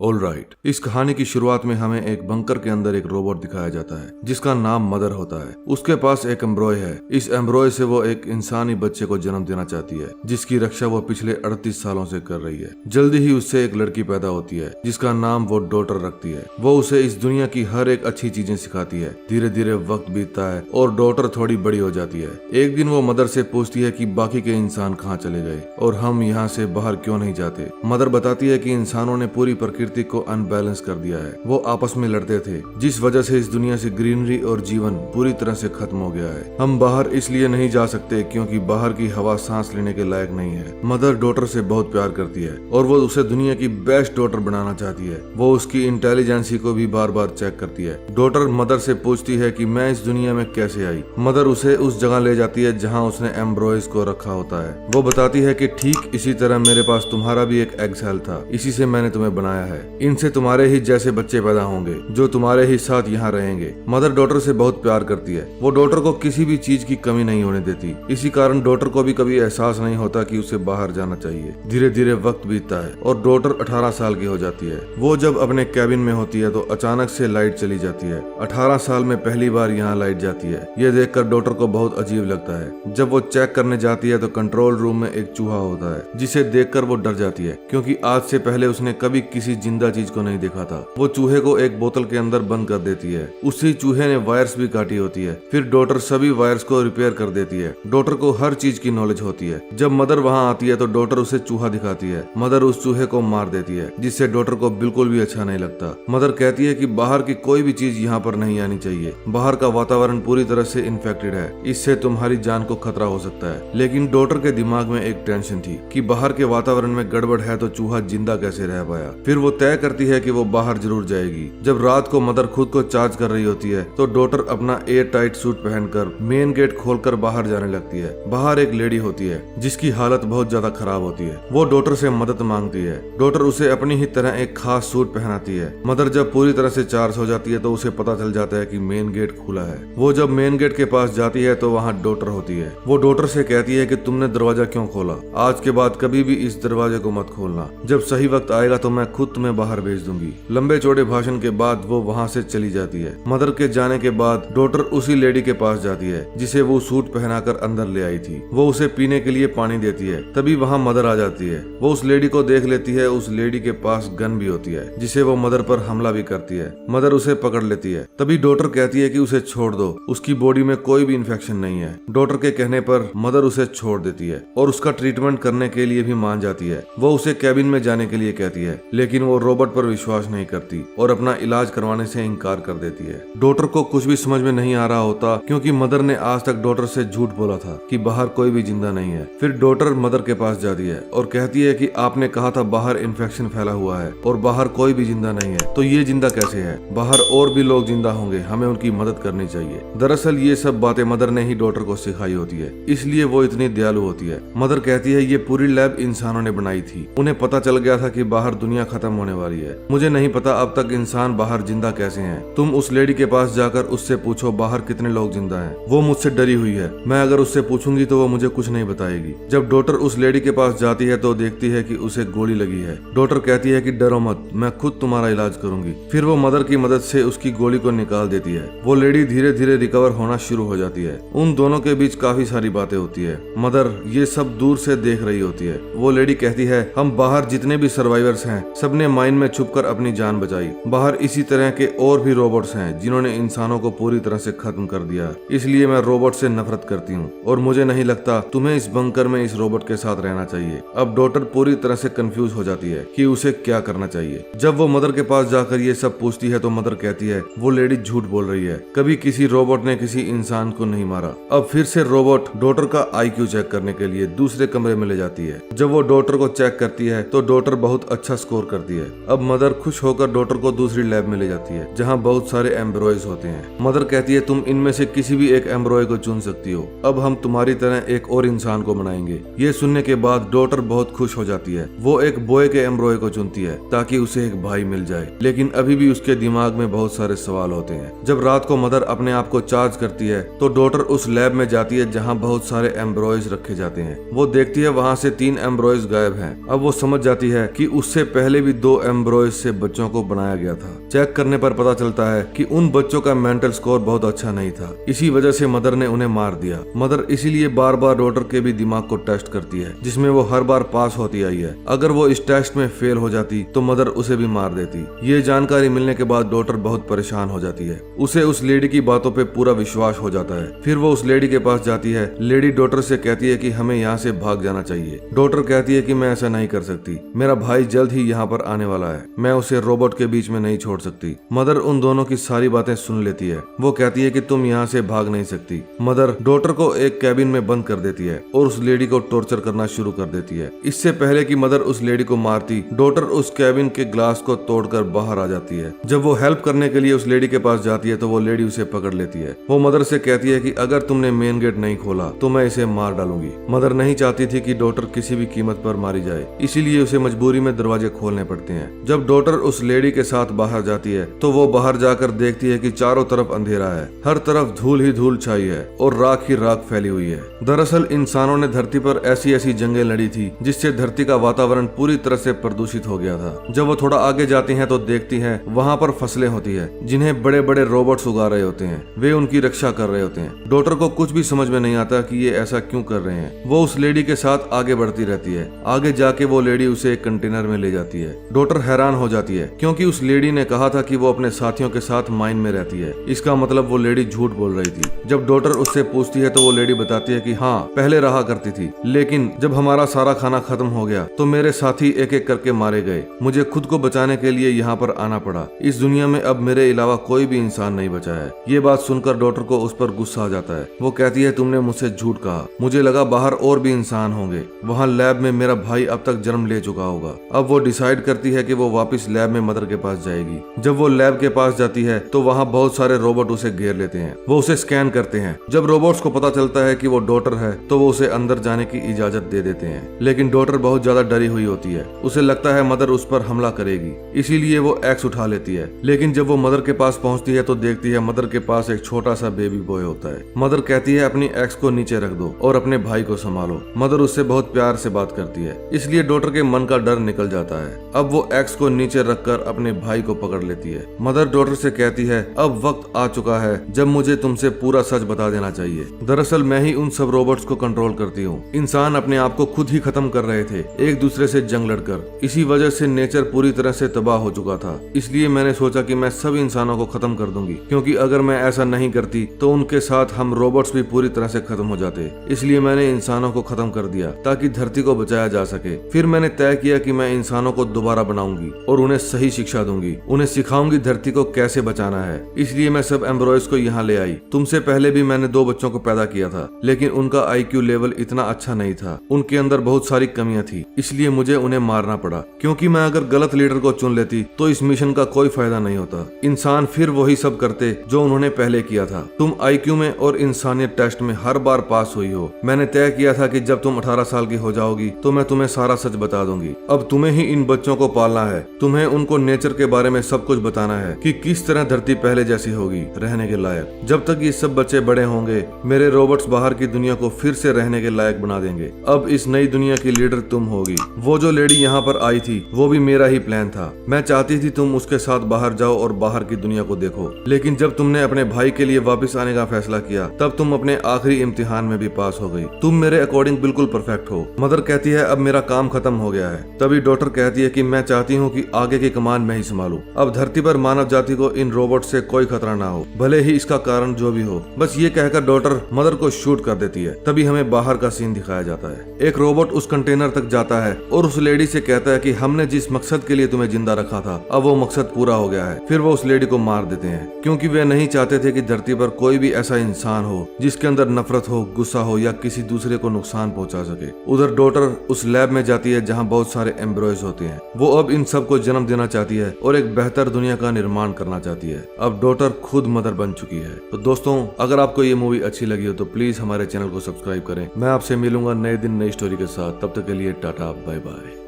Alright, इस कहानी की शुरुआत में हमें एक बंकर के अंदर एक रोबोट दिखाया जाता है जिसका नाम मदर होता है। उसके पास एक एम्ब्रॉय है। इस एम्ब्रॉय से वो एक इंसानी बच्चे को जन्म देना चाहती है जिसकी रक्षा वो पिछले 38 सालों से कर रही है। जल्दी ही उससे एक लड़की पैदा होती है जिसका नाम वो डॉटर रखती है। वो उसे इस दुनिया की हर एक अच्छी चीजें सिखाती है। धीरे धीरे वक्त बीतता है और डॉटर थोड़ी बड़ी हो जाती है। एक दिन वो मदर से पूछती है कि बाकी के इंसान कहाँ चले गए और हम यहाँ से बाहर क्यों नहीं जाते। मदर बताती है कि इंसानों ने पूरी प्रकृति को अनबैलेंस कर दिया है। वो आपस में लड़ते थे जिस वजह से इस दुनिया से ग्रीनरी और जीवन पूरी तरह से खत्म हो गया है। हम बाहर इसलिए नहीं जा सकते क्योंकि बाहर की हवा सांस लेने के लायक नहीं है। मदर डॉटर से बहुत प्यार करती है और वो उसे दुनिया की बेस्ट डॉटर बनाना चाहती है। वो उसकी इंटेलिजेंसी को भी बार बार चेक करती है। डॉटर मदर से पूछती है कि मैं इस दुनिया में कैसे आई। मदर उसे उस जगह ले जाती है जहाँ उसने एम्ब्रॉयज को रखा होता है। वो बताती है कि ठीक इसी तरह मेरे पास तुम्हारा भी एक एग सेल था, इसी से मैंने तुम्हें बनाया है। इनसे तुम्हारे ही जैसे बच्चे पैदा होंगे जो तुम्हारे ही साथ यहाँ रहेंगे। मदर डॉटर से बहुत प्यार करती है। वो डॉटर को किसी भी चीज की कमी नहीं होने देती। इसी कारण डॉटर को भी कभी एहसास नहीं होता कि उसे बाहर जाना चाहिए। धीरे धीरे वक्त बीतता है और डॉटर 18 साल की हो जाती है। वो जब अपने कैबिन में होती है तो अचानक से लाइट चली जाती है। 18 साल में पहली बार यहाँ लाइट जाती है। ये देखकर डॉटर को बहुत अजीब लगता है। जब वो चेक करने जाती है तो कंट्रोल रूम में एक चूहा होता है जिसे देखकर वो डर जाती है क्योंकि आज से पहले उसने कभी किसी जिंदा चीज को नहीं देखा था। वो चूहे को एक बोतल के अंदर बंद कर देती है। उसी चूहे ने वायर्स भी काटी होती है। फिर डॉटर सभी वायर्स को रिपेयर कर देती है। डॉटर को हर चीज की नॉलेज होती है। जब मदर वहाँ आती है तो डॉटर उसे चूहा दिखाती है। मदर उस चूहे को मार देती है जिससे डॉटर को बिल्कुल भी अच्छा नहीं लगता। मदर कहती है कि बाहर की कोई भी चीज यहाँ पर नहीं आनी चाहिए। बाहर का वातावरण पूरी तरह से इन्फेक्टेड है, इससे तुम्हारी जान को खतरा हो सकता है। लेकिन डॉटर के दिमाग में एक टेंशन थी कि बाहर के वातावरण में गड़बड़ है तो चूहा जिंदा कैसे रह पाया। फिर वो तय करती है कि वो बाहर जरूर जाएगी। जब रात को मदर खुद को चार्ज कर रही होती है तो डॉटर अपना एयर टाइट सूट पहनकर मेन गेट खोलकर बाहर जाने लगती है। बाहर एक लेडी होती है जिसकी हालत बहुत ज्यादा खराब होती है। वो डॉटर से मदद मांगती है। डॉटर उसे अपनी ही तरह एक खास सूट पहनाती है। मदर जब पूरी तरह से चार्ज हो जाती है तो उसे पता चल जाता है कि मेन गेट खुला है। वो जब मेन गेट के पास जाती है तो वहाँ डॉटर होती है। वो डॉटर से कहती है कि तुमने दरवाजा क्यों खोला, आज के बाद कभी भी इस दरवाजे को मत खोलना। जब सही वक्त आएगा तो मैं खुद तुम्हें बाहर भेज दूंगी। लंबे चौड़े भाषण के बाद वो वहाँ से चली जाती है। मदर के जाने के बाद डॉटर उसी लेडी के पास जाती है जिसे वो सूट पहनाकर अंदर ले आई थी। वो उसे पीने के लिए पानी देती है। तभी वहाँ मदर आ जाती है। वो उस लेडी को देख लेती है। उस लेडी के पास गन भी होती है जिसे वो मदर पर हमला भी करती है। मदर उसे पकड़ लेती है। तभी डॉटर कहती है कि उसे छोड़ दो, उसकी बॉडी में कोई भी इन्फेक्शन नहीं है। डॉटर के कहने पर मदर उसे छोड़ देती है और उसका ट्रीटमेंट करने के लिए भी मान जाती है। वो उसे कैबिन में जाने के लिए कहती है लेकिन वो रोबोट पर विश्वास नहीं करती और अपना इलाज करवाने से इनकार कर देती है। डॉटर को कुछ भी समझ में नहीं आ रहा होता क्योंकि मदर ने आज तक डॉटर से झूठ बोला था कि बाहर कोई भी जिंदा नहीं है। फिर डॉटर मदर के पास जाती है और कहती है कि आपने कहा था बाहर इन्फेक्शन फैला हुआ है और बाहर कोई भी जिंदा नहीं है, तो ये जिंदा कैसे है? बाहर और भी लोग जिंदा होंगे, हमें उनकी मदद करनी चाहिए। दरअसल ये सब बातें मदर ने ही डॉटर को सिखाई होती है, इसलिए वो इतनी दयालु होती है। मदर कहती है ये पूरी लैब इंसानों ने बनाई थी। उन्हें पता चल गया था कि बाहर दुनिया खत्म होने वाली है। मुझे नहीं पता अब तक इंसान बाहर जिंदा कैसे हैं। तुम उस लेडी के पास जाकर उससे पूछो बाहर कितने लोग जिंदा हैं। वो मुझसे डरी हुई है। मैं अगर उससे पूछूंगी तो वो मुझे कुछ नहीं बताएगी। जब डॉटर उस लेडी के पास जाती है तो देखती है कि उसे गोली लगी है। डॉटर कहती है कि डरो मत, मैं खुद तुम्हारा इलाज करूंगी। फिर वो मदर की मदद से उसकी गोली को निकाल देती है। वो लेडी धीरे धीरे रिकवर होना शुरू हो जाती है। उन दोनों के बीच काफी सारी बातें होती है। मदर ये सब दूर से देख रही होती है। वो लेडी कहती है हम बाहर जितने भी सर्वाइवर्स हैं सबने माइन में छुपकर अपनी जान बचाई। बाहर इसी तरह के और भी रोबोट्स हैं जिन्होंने इंसानों को पूरी तरह से खत्म कर दिया। इसलिए मैं रोबोट से नफरत करती हूँ और मुझे नहीं लगता तुम्हें इस बंकर में इस रोबोट के साथ रहना चाहिए। अब डॉटर पूरी तरह से कंफ्यूज हो जाती है कि उसे क्या करना चाहिए। जब वो मदर के पास जाकर ये सब पूछती है तो मदर कहती है वो लेडी झूठ बोल रही है, कभी किसी रोबोट ने किसी इंसान को नहीं मारा। अब फिर से रोबोट डॉटर का IQ चेक करने के लिए दूसरे कमरे में ले जाती है। जब वो डॉटर को चेक करती है तो डॉटर बहुत अच्छा स्कोर करती है। अब मदर खुश होकर डॉटर को दूसरी लैब में ले जाती है जहाँ बहुत सारे एम्ब्रॉयज होते हैं। मदर कहती है तुम इनमें से किसी भी एक एम्ब्रॉय को चुन सकती हो। अब हम तुम्हारी तरह एक और इंसान को बनाएंगे। ये सुनने के बाद डॉटर बहुत खुश हो जाती है। वो एक बॉय के एम्ब्रॉय को चुनती है ताकि उसे एक भाई मिल जाए। लेकिन अभी भी उसके दिमाग में बहुत सारे सवाल होते हैं। जब रात को मदर अपने आप को चार्ज करती है तो डॉटर उस लैब में जाती है जहाँ बहुत सारे एम्ब्रॉयज रखे जाते हैं। वो देखती है वहाँ से 3 एम्ब्रॉयज गायब हैं। अब वो समझ जाती है कि उससे पहले भी 2 2 एम्ब्रॉयज से बच्चों को बनाया गया था। चेक करने पर पता चलता है कि उन बच्चों का मेंटल स्कोर बहुत अच्छा नहीं था। इसी वजह से मदर ने उन्हें मार दिया। मदर इसीलिए बार बार डॉटर के भी दिमाग को टेस्ट करती है, जिसमें वो हर बार पास होती आई है। अगर वो इस टेस्ट में फेल हो जाती तो मदर उसे भी मार देती। ये जानकारी मिलने के बाद डॉटर बहुत परेशान हो जाती है। उसे उस लेडी की बातों पे पूरा विश्वास हो जाता है। फिर वो उस लेडी के पास जाती है। लेडी डॉटर से कहती है कि हमें यहाँ से भाग जाना चाहिए। डॉटर कहती है कि मैं ऐसा नहीं कर सकती, मेरा भाई जल्द ही यहाँ पर आने वाला है, मैं उसे रोबोट के बीच में नहीं छोड़ सकती। मदर उन दोनों की सारी बातें सुन लेती है। वो कहती है कि तुम यहाँ से भाग नहीं सकती। मदर डॉटर को एक कैबिन में बंद कर देती है और उस लेडी को टॉर्चर करना शुरू कर देती है। इससे पहले कि मदर उस लेडी को मारती, डॉटर उस कैबिन के ग्लास को तोड़कर बाहर आ जाती है। जब वो हेल्प करने के लिए उस लेडी के पास जाती है तो वो लेडी उसे पकड़ लेती है। वो मदर से कहती है कि अगर तुमने मेन गेट नहीं खोला तो मैं इसे मार डालूंगी। मदर नहीं चाहती थी कि डॉटर किसी भी कीमत पर मारी जाए, इसीलिए उसे मजबूरी में दरवाजे खोलने पड़ते हैं। जब डॉटर उस लेडी के साथ बाहर जाती है तो वो बाहर जाकर देखती है कि चारों तरफ अंधेरा है, हर तरफ धूल ही धूल छाई है और राख ही राख फैली हुई है। दरअसल इंसानों ने धरती पर ऐसी ऐसी जंगें लड़ी थी जिससे धरती का वातावरण पूरी तरह से प्रदूषित हो गया था। जब वो थोड़ा आगे जाती हैं तो देखती हैं वहाँ पर फसलें होती है जिन्हें बड़े बड़े रोबोट्स उगा रहे होते हैं। वे उनकी रक्षा कर रहे होते हैं। डॉटर को कुछ भी समझ में नहीं आता कि ये ऐसा क्यों कर रहे हैं। वो उस लेडी के साथ आगे बढ़ती रहती है। आगे जाके वो लेडी उसे एक कंटेनर में ले जाती है। डॉटर हैरान हो जाती है क्योंकि उस लेडी ने कहा था कि वो अपने साथियों के साथ माइन में रहती है। इसका मतलब वो लेडी झूठ बोल रही थी। जब डॉटर उससे पूछती है तो वो लेडी बताती है कि हाँ, पहले रहा करती थी, लेकिन जब हमारा सारा खाना खत्म हो गया तो मेरे साथी एक एक करके मारे गए। मुझे खुद को बचाने के लिए यहाँ पर आना पड़ा। इस दुनिया में अब मेरे अलावा कोई भी इंसान नहीं बचा है। ये बात सुनकर डॉटर को उस पर गुस्सा आ जाता है। वो कहती है तुमने मुझसे झूठ कहा, मुझे लगा बाहर और भी इंसान होंगे। वहाँ लैब में मेरा भाई अब तक जन्म ले चुका होगा। अब वो डिसाइड करती है कि वो वापस लैब में मदर के पास जाएगी। जब वो लैब के पास जाती है तो वहाँ बहुत सारे रोबोट उसे घेर लेते हैं। वो उसे स्कैन करते हैं। जब रोबोट्स को पता चलता है कि वो डॉटर है तो वो उसे अंदर जाने की इजाजत दे देते हैं, लेकिन डॉटर बहुत ज्यादा डरी हुई होती है। उसे लगता है मदर उस पर हमला करेगी, इसीलिए वो एक्स उठा लेती है। लेकिन जब वो मदर के पास पहुंचती है तो देखती है मदर के पास एक छोटा सा बेबी बॉय होता है। मदर कहती है अपनी एक्स को नीचे रख दो और अपने भाई को संभालो। मदर उससे बहुत प्यार से बात करती है, इसलिए डॉटर के मन का डर निकल जाता है। अब वो एक्स को नीचे रखकर अपने भाई को पकड़ लेती है। मदर डॉटर से कहती है अब वक्त आ चुका है जब मुझे तुमसे पूरा सच बता देना चाहिए। दरअसल मैं ही उन सब रोबोट्स को कंट्रोल करती हूँ। इंसान अपने आप को खुद ही खत्म कर रहे थे, एक दूसरे से जंग लड़कर। इसी वजह से नेचर पूरी तरह से तबाह हो चुका था। इसलिए मैंने सोचा कि मैं सभी इंसानों को खत्म कर दूंगी, क्योंकि अगर मैं ऐसा नहीं करती तो उनके साथ हम रोबोट्स भी पूरी तरह से खत्म हो जाते। इसलिए मैंने इंसानों को खत्म कर दिया ताकि धरती को बचाया जा सके। फिर मैंने तय किया कि मैं इंसानों को दोबारा बनाऊंगी और उन्हें सही शिक्षा दूंगी। उन्हें सिखाऊंगी धरती को कैसे बचाना है। इसलिए मैं सब एम्ब्रॉयज को यहाँ ले आई। तुमसे पहले भी मैंने 2 बच्चों को पैदा किया था, लेकिन उनका IQ लेवल इतना अच्छा नहीं था। उनके अंदर बहुत सारी कमियां थी, इसलिए मुझे उन्हें मारना पड़ा, क्योंकि मैं अगर गलत लीडर को चुन लेती तो इस मिशन का कोई फायदा नहीं होता। इंसान फिर वही सब करते जो उन्होंने पहले किया था। तुम IQ में और इंसानियत टेस्ट में हर बार पास हुई हो। मैंने तय किया था कि जब तुम 18 साल की हो जाओगी तो मैं तुम्हें सारा सच बता दूंगी। अब तुम्हें ही इन बच्चों को पालना है। तुम्हें उनको नेचर के बारे में सब कुछ बताना है कि किस तरह धरती पहले जैसी होगी, रहने के लायक। जब तक ये सब बच्चे बड़े होंगे मेरे रोबोट्स बाहर की दुनिया को फिर से रहने के लायक बना देंगे। अब इस नई दुनिया की लीडर तुम होगी। वो जो लेडी यहाँ पर आई थी वो भी मेरा ही प्लान था। मैं चाहती थी तुम उसके साथ बाहर जाओ और बाहर की दुनिया को देखो, लेकिन जब तुमने अपने भाई के लिए वापस आने का फैसला किया तब तुम अपने आखिरी इम्तिहान में भी पास हो गई। तुम मेरे अकॉर्डिंग बिल्कुल परफेक्ट हो। मदर कहती है अब मेरा काम खत्म हो गया है। तभी डॉटर कहती है कि मैं चाहती हूँ कि आगे की कमान मैं ही संभालूं। अब धरती पर मानव जाति को इन रोबोट से कोई खतरा ना हो, भले ही इसका कारण जो भी हो। बस ये कहकर डॉटर मदर को शूट कर देती है। तभी हमें बाहर का सीन दिखाया जाता है। एक रोबोट उस कंटेनर तक जाता है और उस लेडी से कहता है कि हमने जिस मकसद के लिए तुम्हें जिंदा रखा था अब वो मकसद पूरा हो गया है। फिर वो उस लेडी को मार देते हैं, क्योंकि वे नहीं चाहते थे कि धरती पर कोई भी ऐसा इंसान हो जिसके अंदर नफरत हो, गुस्सा हो या किसी दूसरे को नुकसान पहुंचा सके। उधर डॉटर उस लैब में जाती है जहां बहुत सारे एम्ब्रॉयज होते हैं। वो अब इन सब को जन्म देना चाहती है और एक बेहतर दुनिया का निर्माण करना चाहती है। अब डॉटर खुद मदर बन चुकी है। तो दोस्तों, अगर आपको ये मूवी अच्छी लगी हो तो प्लीज हमारे चैनल को सब्सक्राइब करें। मैं आपसे मिलूंगा नए दिन नई स्टोरी के साथ। तब तक के लिए टाटा, बाय बाय।